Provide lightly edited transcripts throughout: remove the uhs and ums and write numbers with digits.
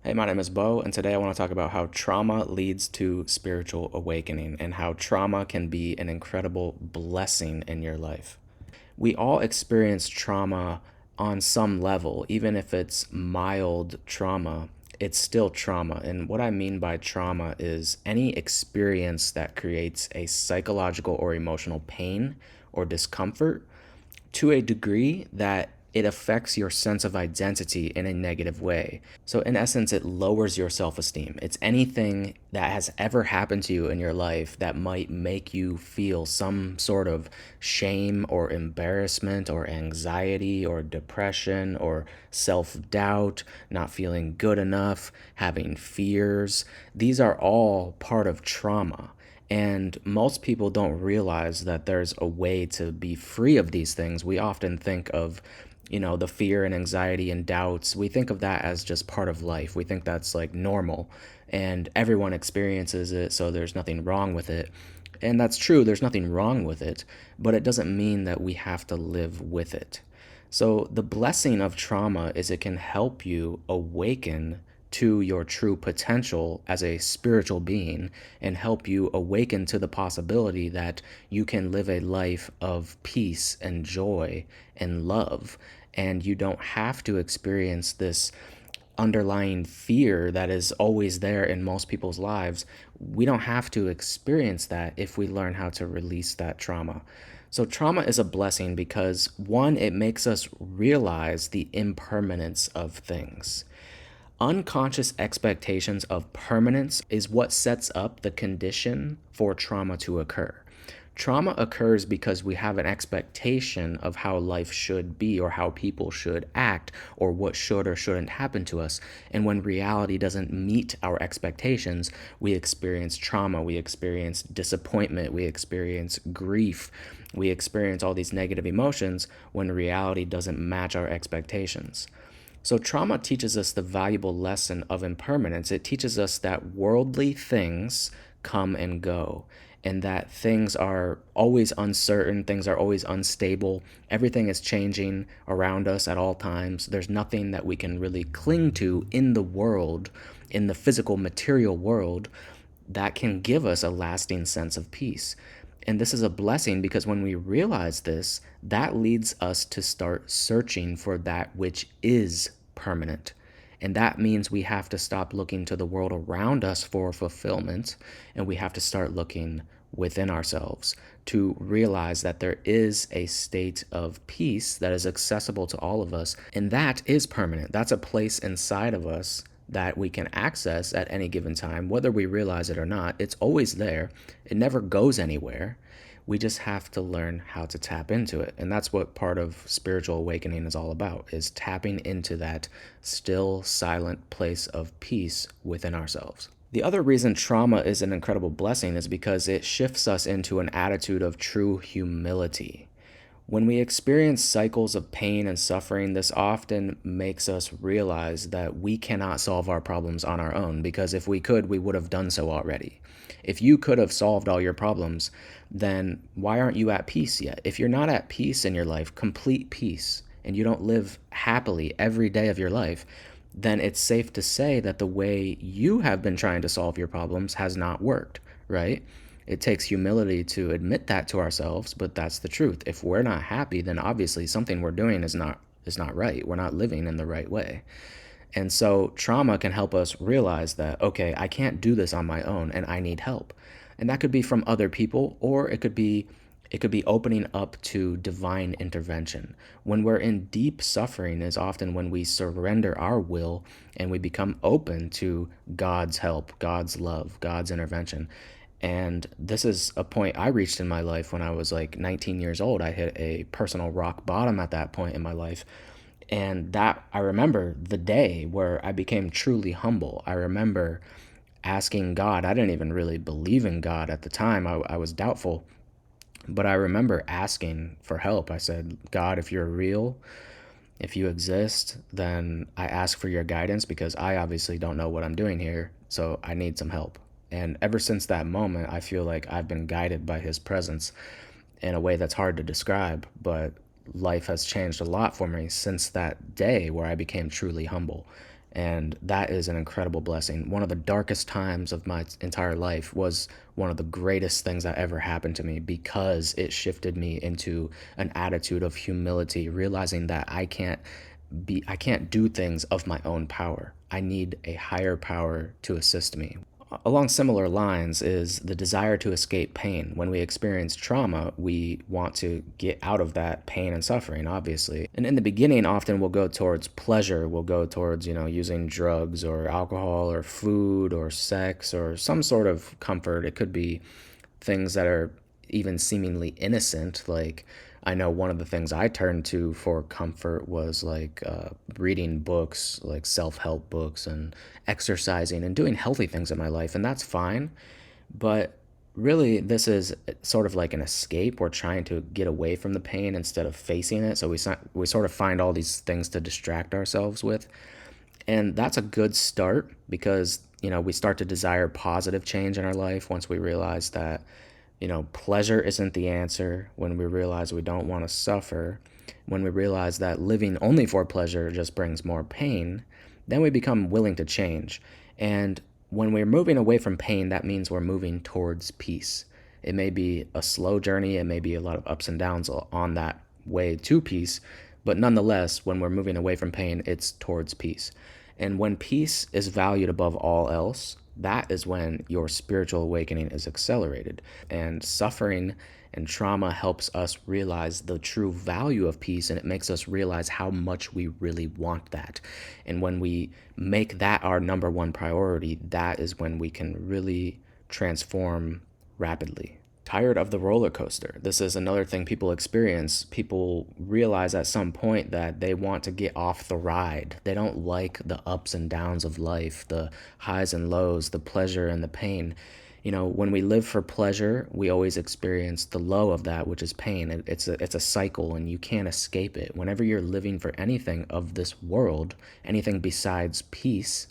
Hey, my name is Bo, and today I want to talk about how trauma leads to spiritual awakening and how trauma can be an incredible blessing in your life. We all experience trauma on some level, even if it's mild trauma, it's still trauma. And what I mean by trauma is any experience that creates a psychological or emotional pain or discomfort to a degree that it affects your sense of identity in a negative way. So, in essence, it lowers your self esteem. It's anything that has ever happened to you in your life that might make you feel some sort of shame or embarrassment or anxiety or depression or self doubt, not feeling good enough, having fears. These are all part of trauma. And most people don't realize that there's a way to be free of these things. We often think of, the fear and anxiety and doubts. We think of that as just part of life. We think that's like normal and everyone experiences it, so there's nothing wrong with it. And that's true, there's nothing wrong with it, but it doesn't mean that we have to live with it. So, the blessing of trauma is it can help you awaken to your true potential as a spiritual being and help you awaken to the possibility that you can live a life of peace and joy and love. And you don't have to experience this underlying fear that is always there in most people's lives. We don't have to experience that if we learn how to release that trauma. So, trauma is a blessing because one, it makes us realize the impermanence of things. Unconscious expectations of permanence is what sets up the condition for trauma to occur. Trauma occurs because we have an expectation of how life should be or how people should act or what should or shouldn't happen to us. And when reality doesn't meet our expectations, we experience trauma, we experience disappointment, we experience grief, we experience all these negative emotions when reality doesn't match our expectations. So, trauma teaches us the valuable lesson of impermanence. It teaches us that worldly things come and go, and that things are always uncertain, things are always unstable. Everything is changing around us at all times. There's nothing that we can really cling to in the world, in the physical material world, that can give us a lasting sense of peace. And this is a blessing because when we realize this, that leads us to start searching for that which is permanent. And that means we have to stop looking to the world around us for fulfillment, and we have to start looking within ourselves to realize that there is a state of peace that is accessible to all of us, and that is permanent. That's a place inside of us that we can access at any given time, whether we realize it or not. It's always there. It never goes anywhere. We just have to learn how to tap into it. And that's what part of spiritual awakening is all about, is tapping into that still, silent place of peace within ourselves. The other reason trauma is an incredible blessing is because it shifts us into an attitude of true humility. When we experience cycles of pain and suffering, this often makes us realize that we cannot solve our problems on our own, because if we could, we would have done so already. If you could have solved all your problems, then why aren't you at peace yet? If you're not at peace in your life, complete peace, and you don't live happily every day of your life, then it's safe to say that the way you have been trying to solve your problems has not worked, right? It takes humility to admit that to ourselves, but that's the truth. If we're not happy, then obviously something we're doing is not right. We're not living in the right way. And so trauma can help us realize that, okay, I can't do this on my own and I need help. And that could be from other people, or it could be opening up to divine intervention. When we're in deep suffering is often when we surrender our will and we become open to God's help, God's love, God's intervention. And this is a point I reached in my life when I was like 19 years old. I hit a personal rock bottom at that point in my life. And that I remember the day where I became truly humble. I remember asking God. I didn't even really believe in God at the time. I was doubtful. But I remember asking for help. I said, God, if you're real, if you exist, then I ask for your guidance because I obviously don't know what I'm doing here. So I need some help. And ever since that moment, I feel like I've been guided by his presence in a way that's hard to describe, but life has changed a lot for me since that day where I became truly humble. And that is an incredible blessing. One of the darkest times of my entire life was one of the greatest things that ever happened to me because it shifted me into an attitude of humility, realizing that I can't do things of my own power. I need a higher power to assist me. Along similar lines is the desire to escape pain. When we experience trauma, we want to get out of that pain and suffering, obviously. And in the beginning, often we'll go towards pleasure. We'll go towards, using drugs or alcohol or food or sex or some sort of comfort. It could be things that are even seemingly innocent. Like, I know one of the things I turned to for comfort was like reading books, like self help books, and exercising and doing healthy things in my life. And that's fine. But really, this is sort of like an escape. We're trying to get away from the pain instead of facing it. So we sort of find all these things to distract ourselves with. And that's a good start because, we start to desire positive change in our life once we realize that, pleasure isn't the answer, when we realize we don't want to suffer, when we realize that living only for pleasure just brings more pain, then we become willing to change. And when we're moving away from pain, that means we're moving towards peace. It may be a slow journey, it may be a lot of ups and downs on that way to peace, but nonetheless, when we're moving away from pain, it's towards peace. And when peace is valued above all else, that is when your spiritual awakening is accelerated. And suffering and trauma helps us realize the true value of peace, and it makes us realize how much we really want that. And when we make that our number one priority, that is when we can really transform rapidly. Tired of the roller coaster. This is another thing people experience. People realize at some point that they want to get off the ride. They don't like the ups and downs of life, the highs and lows, the pleasure and the pain. When we live for pleasure, we always experience the low of that, which is pain. It's a cycle, and you can't escape it. Whenever you're living for anything of this world, anything besides peace,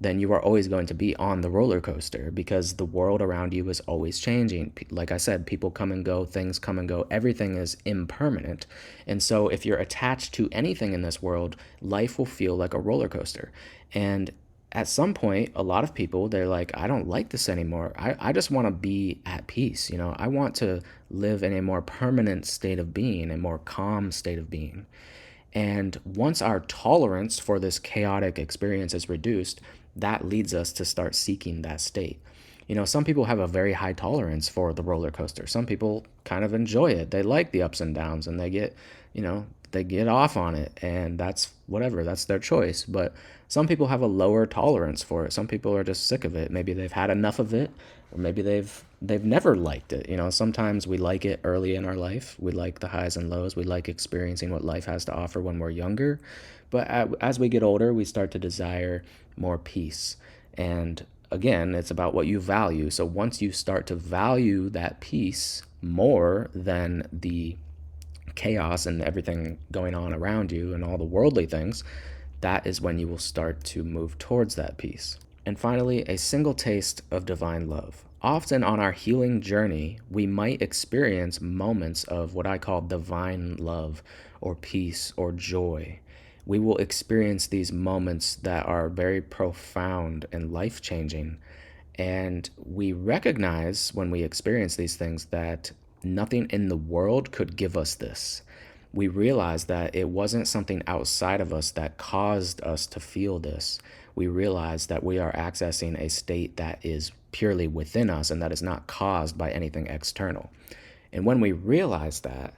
then you are always going to be on the roller coaster because the world around you is always changing. Like I said, people come and go, things come and go, everything is impermanent. And so if you're attached to anything in this world, life will feel like a roller coaster. And at some point, a lot of people, they're like, I don't like this anymore. I just want to be at peace. I want to live in a more permanent state of being, a more calm state of being. And once our tolerance for this chaotic experience is reduced, that leads us to start seeking that state. Some people have a very high tolerance for the roller coaster. Some people kind of enjoy it. They like the ups and downs, and they get off on it, and that's whatever, that's their choice. But some people have a lower tolerance for it. Some people are just sick of it. Maybe they've had enough of it, or maybe they've never liked it. Sometimes we like it early in our life. We like the highs and lows. We like experiencing what life has to offer when we're younger. But as we get older, we start to desire more peace. And again, it's about what you value. So once you start to value that peace more than the chaos and everything going on around you and all the worldly things, that is when you will start to move towards that peace. And finally, a single taste of divine love. Often on our healing journey, we might experience moments of what I call divine love or peace or joy. We will experience these moments that are very profound and life-changing. And we recognize when we experience these things that nothing in the world could give us this. We realize that it wasn't something outside of us that caused us to feel this. We realize that we are accessing a state that is purely within us and that is not caused by anything external. And when we realize that,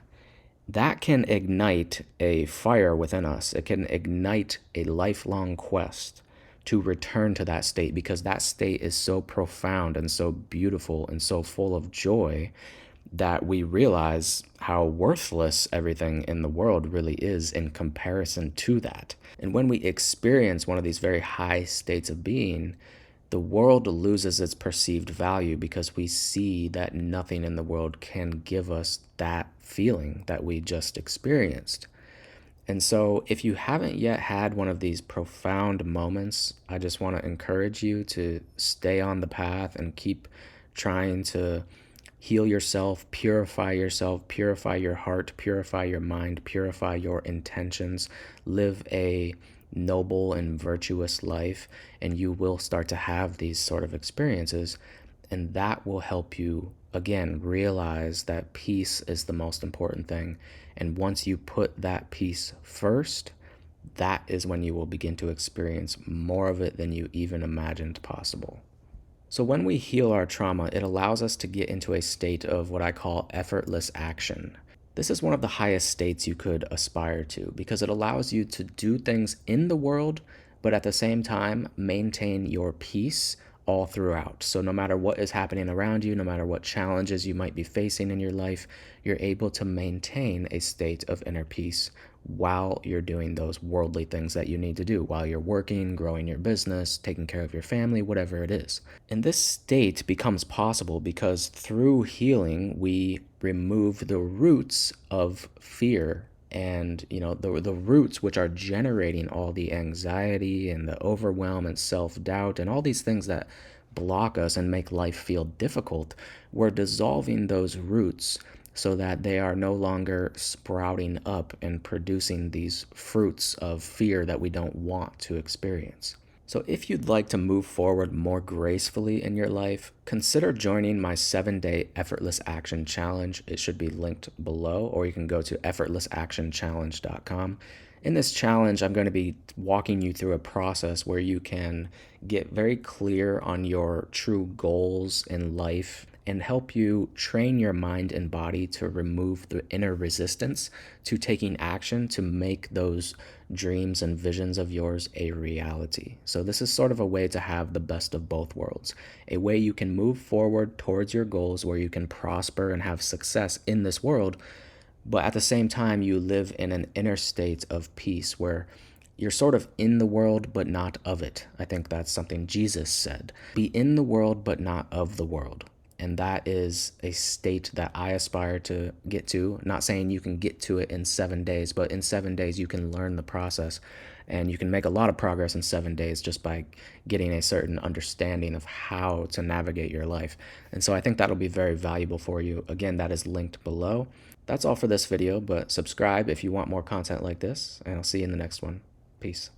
that can ignite a fire within us. It can ignite a lifelong quest to return to that state, because that state is so profound and so beautiful and so full of joy that we realize how worthless everything in the world really is in comparison to that. And when we experience one of these very high states of being, the world loses its perceived value because we see that nothing in the world can give us that feeling that we just experienced. And so if you haven't yet had one of these profound moments, I just want to encourage you to stay on the path and keep trying to heal yourself, purify your heart, purify your mind, purify your intentions, live a noble and virtuous life, and you will start to have these sort of experiences. And that will help you, again, realize that peace is the most important thing. And once you put that peace first, that is when you will begin to experience more of it than you even imagined possible. So, when we heal our trauma, it allows us to get into a state of what I call effortless action. This is one of the highest states you could aspire to because it allows you to do things in the world, but at the same time, maintain your peace all throughout. So, no matter what is happening around you, no matter what challenges you might be facing in your life, you're able to maintain a state of inner peace while you're doing those worldly things that you need to do, while you're working, growing your business, taking care of your family, whatever it is. And this state becomes possible because through healing, we remove the roots of fear and the roots which are generating all the anxiety and the overwhelm and self-doubt and all these things that block us and make life feel difficult. We're dissolving those roots so that they are no longer sprouting up and producing these fruits of fear that we don't want to experience. So, if you'd like to move forward more gracefully in your life, consider joining my 7-day Effortless Action Challenge. It should be linked below, or you can go to effortlessactionchallenge.com. In this challenge, I'm going to be walking you through a process where you can get very clear on your true goals in life and help you train your mind and body to remove the inner resistance to taking action to make those dreams and visions of yours a reality. So this is sort of a way to have the best of both worlds, a way you can move forward towards your goals where you can prosper and have success in this world, but at the same time you live in an inner state of peace where you're sort of in the world but not of it. I think that's something Jesus said. Be in the world but not of the world. And that is a state that I aspire to get to. Not saying you can get to it in 7 days, but in 7 days you can learn the process and you can make a lot of progress in 7 days just by getting a certain understanding of how to navigate your life. And so I think that'll be very valuable for you. Again, that is linked below. That's all for this video, but subscribe if you want more content like this, and I'll see you in the next one. Peace.